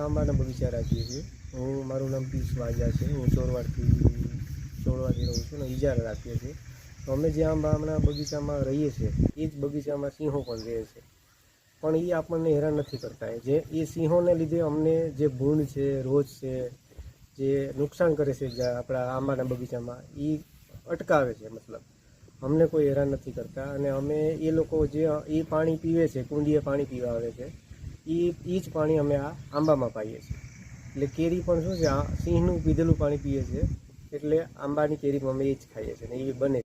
આંબાના બગીચા રાખીએ છીએ. મારું નામ પીસ વાજા છે. હું ચોરવાડથી રહું છું ને ઇજારા રાખીએ છીએ. તો અમે જે આંબાના બગીચામાં રહીએ છીએ એ જ બગીચામાં સિંહો પણ રહે છે, પણ એ આપણને હેરાન નથી કરતા. એ સિંહોને લીધે અમને જે ભૂંડ છે, રોજ છે, જે નુકસાન કરે છે આપણા આંબાના બગીચામાં, એ અટકાવે છે. મતલબ અમને કોઈ હેરાન નથી કરતા. અને અમે એ લોકો જે એ પાણી પીવે છે, કુંડીએ પાણી પીવા આવે છે, એ જ પાણી અમે આ આંબામાં પાઈએ છીએ. એટલે કેરી પણ શું છે, આ સિંહનું પીધેલું પાણી પીએ છે, એટલે આંબાની કેરી અમે એ જ ખાઈએ છીએ ને એ બને.